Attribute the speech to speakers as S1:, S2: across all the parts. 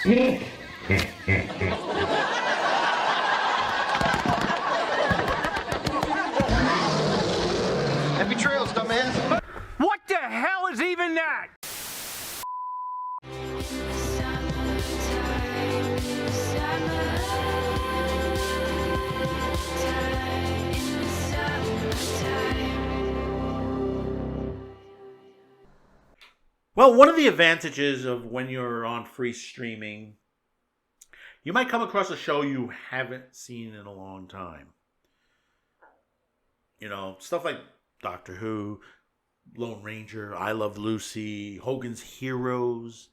S1: Happy trails, dumbass.
S2: What the hell is even that?
S3: Well, one of the advantages of when you're on free streaming, you might come across a show you haven't seen in a long time. You know, stuff like Doctor Who, Lone Ranger, I Love Lucy, Hogan's Heroes,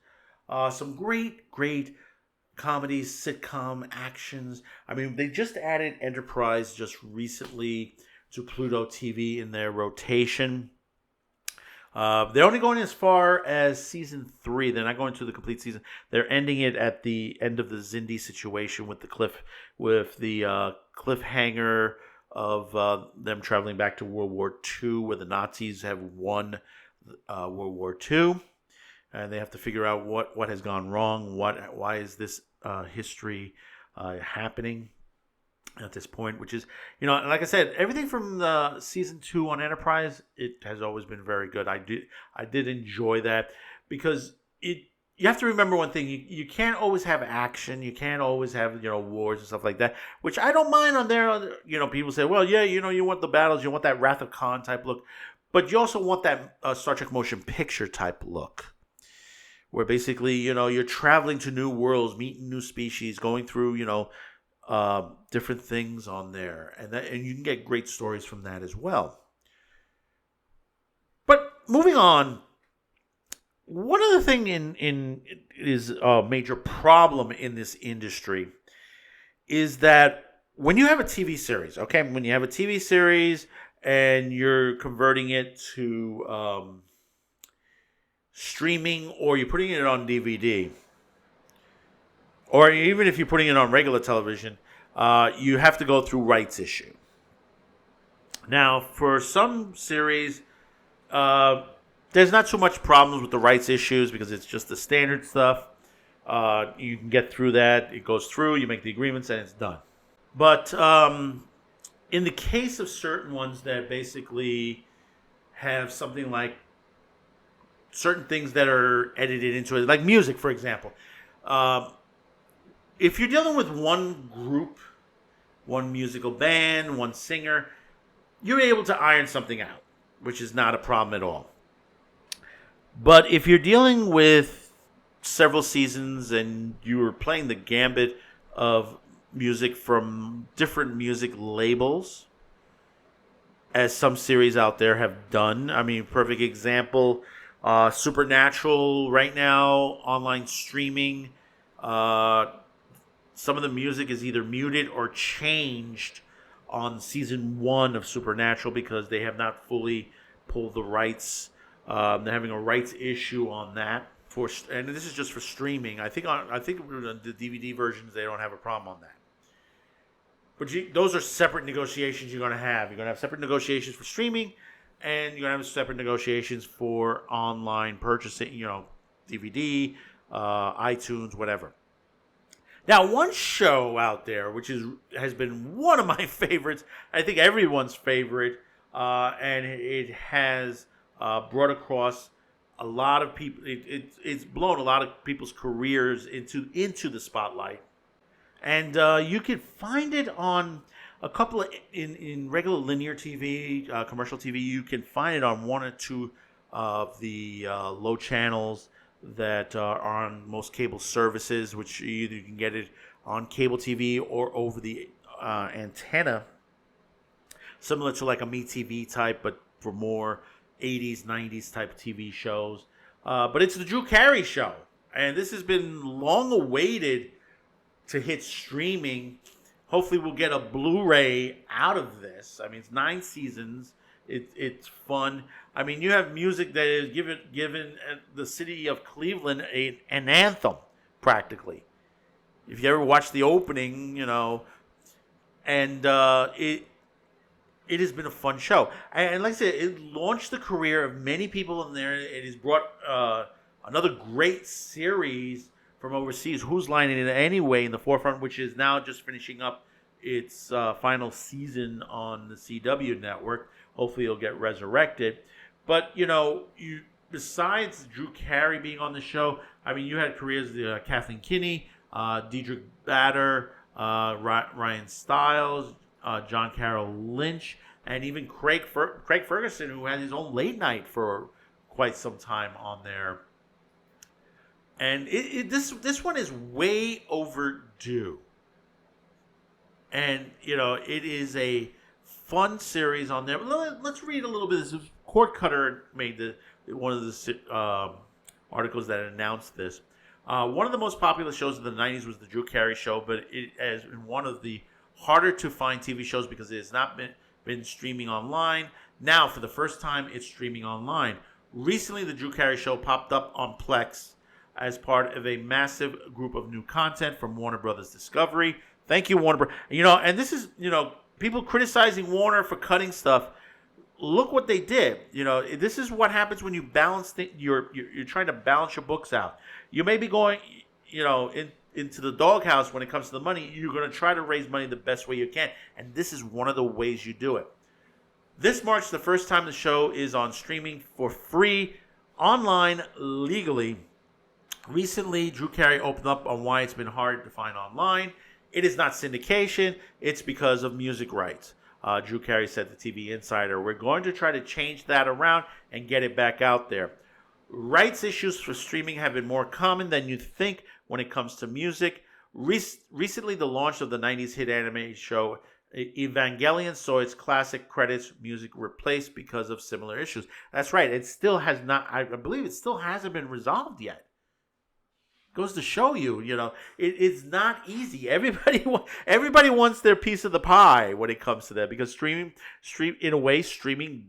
S3: some great comedies, sitcom, actions. I mean, they just added Enterprise just recently to Pluto TV in their rotation. They're only going as far as season 3. They're not going to the complete season. They're ending it at the end of the Xindi situation with the cliffhanger of them traveling back to World War II, where the Nazis have won World War II, and they have to figure out what has gone wrong. Why is this history happening at this point? Which is, like I said, everything from the season 2 on Enterprise, it has always been very good. I did enjoy that, because you have to remember one thing: you can't always have action, you can't always have wars and stuff like that, which I don't mind on there. People say, well, yeah, you want the battles, you want that Wrath of Khan type look, but you also want that Star Trek motion picture type look, where basically you're traveling to new worlds, meeting new species, going through different things on there, and you can get great stories from that as well. But moving on, one other thing is a major problem in this industry is that when you have a TV series, when you have a TV series and you're converting it to streaming, or you're putting it on DVD, or even if you're putting it on regular television, you have to go through rights issue. Now, for some series, there's not too much problems with the rights issues, because it's just the standard stuff. You can get through that. It goes through, you make the agreements, and it's done. But in the case of certain ones that basically have something like certain things that are edited into it, like music, for example. If you're dealing with one group, one musical band, one singer, you're able to iron something out, which is not a problem at all. But if you're dealing with several seasons and you're playing the gambit of music from different music labels, as some series out there have done, I mean, perfect example, Supernatural right now, online streaming, some of the music is either muted or changed on season 1 of Supernatural because they have not fully pulled the rights. They're having a rights issue on that, and this is just for streaming. I think the DVD versions, they don't have a problem on that. But those are separate negotiations you're going to have. You're going to have separate negotiations for streaming, and you're going to have separate negotiations for online purchasing, DVD, iTunes, whatever. Now, one show out there, which has been one of my favorites, I think everyone's favorite, and it has brought across a lot of people. It's blown a lot of people's careers into the spotlight, and you can find it on a couple of in regular linear TV, commercial TV. You can find it on one or two of the low channels that are on most cable services, which either you can get it on cable TV or over the antenna, similar to like a MeTV type, but for more 80s, 90s type TV shows. But it's the Drew Carey Show, and this has been long awaited to hit streaming. Hopefully we'll get a Blu-ray out of this. I mean, it's 9 seasons. It's fun. I mean, you have music that is given the city of Cleveland an anthem, practically. If you ever watch the opening, and it has been a fun show. And like I said, it launched the career of many people in there. It has brought another great series from overseas, Who's Line in Anyway in the forefront, which is now just finishing up its final season on the CW network. Hopefully it'll get resurrected. But, besides Drew Carey being on the show, I mean, you had careers, Kathleen Kinney, Diedrich Bader, Ryan Stiles, John Carroll Lynch, and even Craig Ferguson, who had his own late night for quite some time on there. And this one is way overdue. And, it is a fun series on there. Let's read a little bit. This is Cord Cutter made one of the articles that announced this. One of the most popular shows of the 90s was the Drew Carey Show, but it has been one of the harder to find TV shows because it has not been streaming online. Now, for the first time, it's streaming online. Recently, the Drew Carey Show popped up on Plex as part of a massive group of new content from Warner Brothers Discovery. Thank you, Warner Brothers. And this is, people criticizing Warner for cutting stuff. Look what they did. This is what happens when you balance you're trying to balance your books out. You may be going, into the doghouse when it comes to the money. You're going to try to raise money the best way you can, and this is one of the ways you do it. This marks the first time the show is on streaming for free, online, legally. Recently, Drew Carey opened up on why it's been hard to find online. It is not syndication. It's because of music rights. Drew Carey said to TV Insider, "We're going to try to change that around and get it back out there. Rights issues for streaming have been more common than you'd think when it comes to music. Recently, the launch of the 90s hit anime show Evangelion saw its classic credits music replaced because of similar issues." That's right. It still has not, I believe it still hasn't been resolved yet. Goes to show you, it's not easy. Everybody wants their piece of the pie when it comes to that, because streaming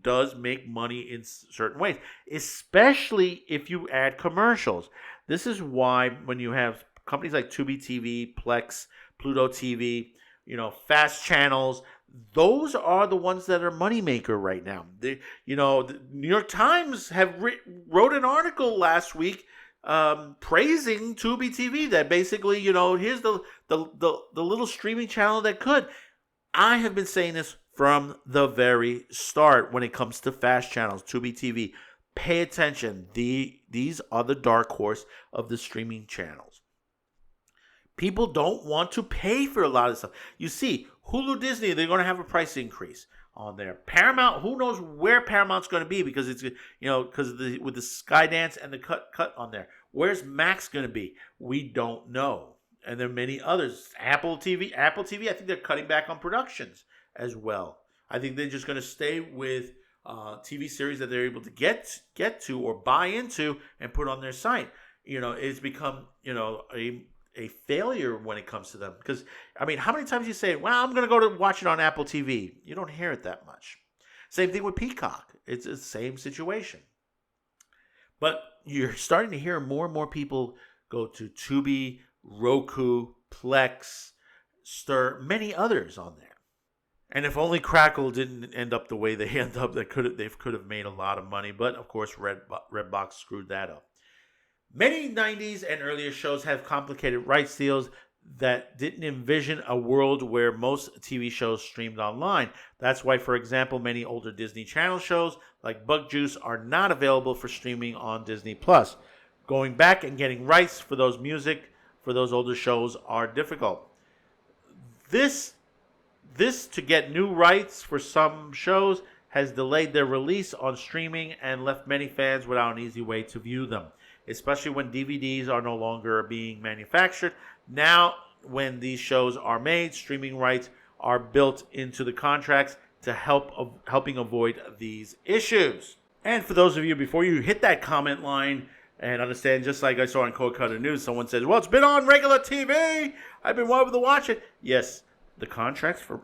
S3: does make money in certain ways, especially if you add commercials. This is why when you have companies like Tubi TV, Plex, Pluto TV, fast channels, those are the ones that are moneymaker right now. The New York Times wrote an article last week praising Tubi TV, that basically, here's the little streaming channel that could. I have been saying this from the very start when it comes to fast channels, Tubi TV. Pay attention. These are the dark horse of the streaming channels. People don't want to pay for a lot of stuff. You see, Hulu, Disney, they're going to have a price increase on there. Paramount, who knows where Paramount's going to be, because it's, because with the Skydance and the cut on there. Where's Max going to be? We don't know. And there are many others. Apple TV, I think they're cutting back on productions as well. I think they're just going to stay with TV series that they're able to get to or buy into and put on their site. It's become, a failure when it comes to them. Because, how many times you say, well, I'm going to go to watch it on Apple TV? You don't hear it that much. Same thing with Peacock. It's the same situation. But you're starting to hear more and more people go to Tubi, Roku, Plex, Stir, many others on there. And if only Crackle didn't end up the way they end up, they could have made a lot of money. But, of course, Redbox screwed that up. Many 90s and earlier shows have complicated rights deals that didn't envision a world where most TV shows streamed online. That's why, for example, many older Disney Channel shows like Bug Juice are not available for streaming on Disney+. Going back and getting rights for those older shows are difficult. This to get new rights for some shows has delayed their release on streaming and left many fans without an easy way to view them, especially when DVDs are no longer being manufactured. Now, when these shows are made, streaming rights are built into the contracts to helping avoid these issues. And for those of you, before you hit that comment line and understand, just like I saw on Code Cutter News, someone says, well, it's been on regular TV. I've been wanting to watch it. Yes, the contracts for,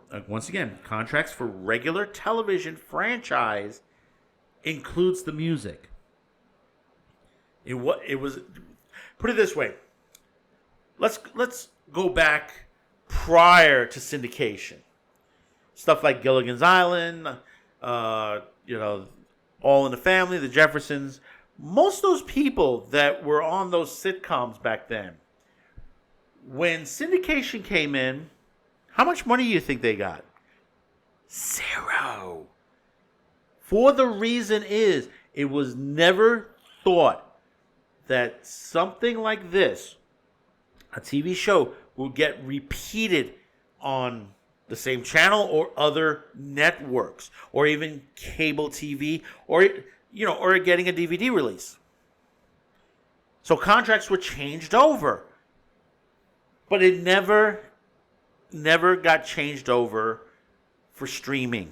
S3: contracts for regular television franchise includes the music. It was, put it this way. Let's go back prior to syndication. Stuff like Gilligan's Island, All in the Family, The Jeffersons. Most of those people that were on those sitcoms back then, When syndication came in, how much money do you think they got? 0. For the reason is, it was never thought that something like this, a TV show, will get repeated on the same channel or other networks, or even cable TV, or or getting a DVD release. So contracts were changed over, but it never got changed over for streaming,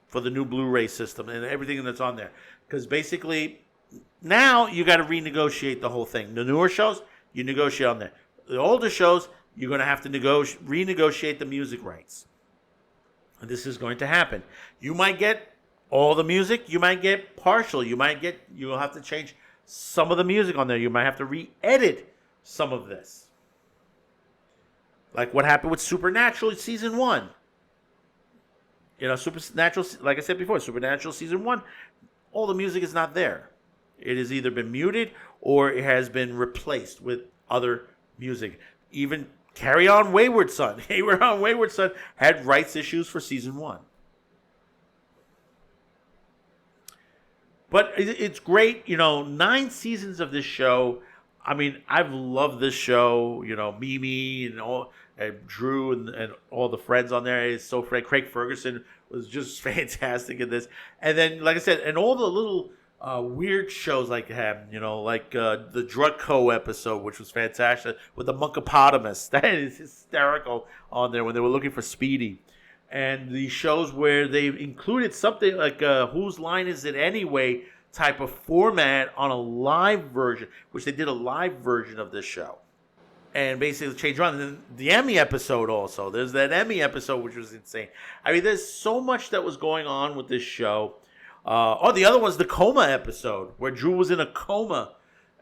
S3: for the new Blu-ray system and everything that's on there. Because basically, now you got to renegotiate the whole thing. The newer shows, you negotiate on there. The older shows, you're going to have to renegotiate the music rights. And this is going to happen. You might get all the music. You might get partial. You'll have to change some of the music on there. You might have to re-edit some of this. Like what happened with Supernatural Season 1. Supernatural, like I said before, Supernatural Season 1, all the music is not there. It has either been muted or it has been replaced with other music. Even Carry On Wayward Son. Carry On Wayward Son had rights issues for Season 1. But it's great, 9 seasons of this show. I mean, I've loved this show. Mimi and all, and Drew and all the friends on there. It's so great. Craig Ferguson was just fantastic in this. And then, like I said, and all the little weird shows like the Drugco episode, which was fantastic, with the monkopotamus. That is hysterical on there when they were looking for Speedy. And the shows where they included something like Whose Line Is It Anyway type of format on a live version, which they did a live version of this show. And basically changed around. And then the Emmy episode also. There's that Emmy episode, which was insane. I mean, there's so much that was going on with this show. The other one's the coma episode, where Drew was in a coma.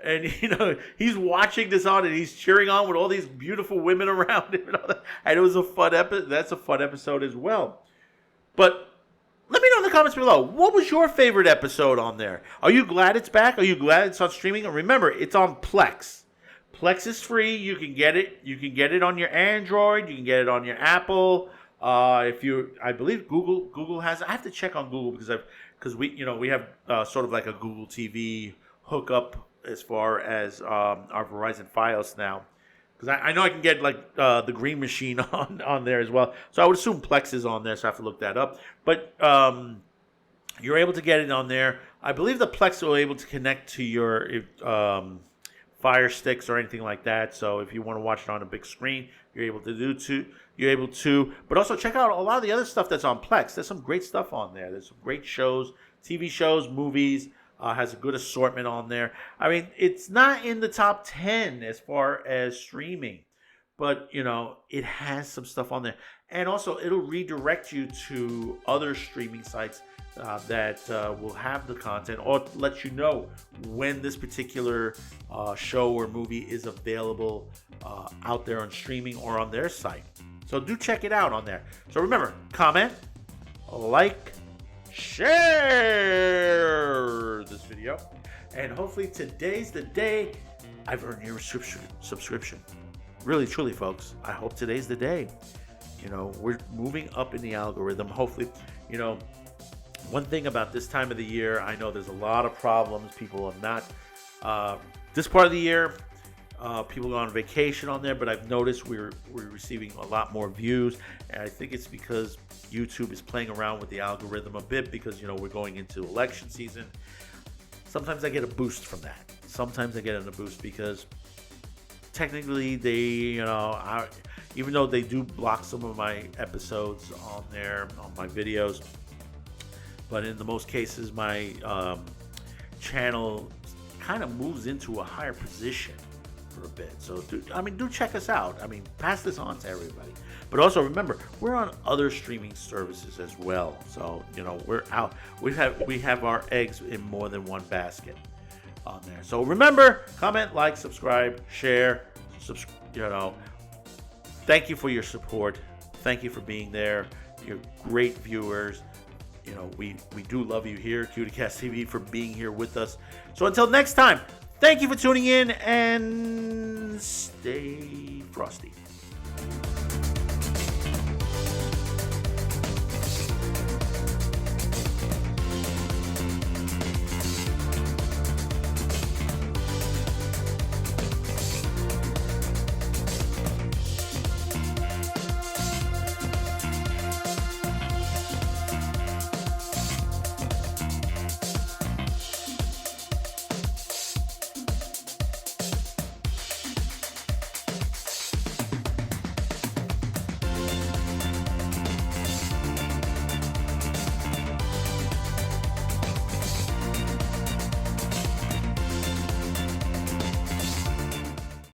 S3: And, he's watching this on and he's cheering on with all these beautiful women around him. And it was a fun episode. That's a fun episode as well. But let me know in the comments below. What was your favorite episode on there? Are you glad it's back? Are you glad it's on streaming? And remember, it's on Plex. Plex is free. You can get it. You can get it on your Android. You can get it on your Apple. I believe Google has. I have to check on Google because we have sort of like a Google TV hookup as far as our Verizon Fios now. Because I know I can get like the Green Machine on there as well. So I would assume Plex is on there, so I have to look that up. But you're able to get it on there. I believe the Plex will be able to connect to your Fire Sticks or anything like that. So if you want to watch it on a big screen, you're able to. But also check out a lot of the other stuff that's on Plex. There's some great stuff on there. There's some great shows, TV shows, movies. Has a good assortment on there. I mean, it's not in the top 10 as far as streaming, but, it has some stuff on there. And also, it'll redirect you to other streaming sites that will have the content, or let you know when this particular show or movie is available out there on streaming or on their site. So do check it out on there. So remember, comment, like, share this video, and hopefully today's the day I've earned your subscription. Really, truly, folks, I hope today's the day. We're moving up in the algorithm. Hopefully, one thing about this time of the year, I know there's a lot of problems. People are not this part of the year. People go on vacation on there, but I've noticed we're receiving a lot more views, and I think it's because YouTube is playing around with the algorithm a bit because we're going into election season. Sometimes I get a boost from that. Sometimes I get a boost because technically they, even though they do block some of my episodes on there, on my videos, but in the most cases my channel kind of moves into a higher position for a bit. So do check us out. Pass this on to everybody. But also remember, we're on other streaming services as well. So we're out. We have our eggs in more than one basket on there. So remember, comment, like, subscribe, share. Thank you for your support. Thank you for being there. You're great viewers. We do love you here, CutyCast TV, for being here with us. So until next time. Thank you for tuning in, and stay frosty.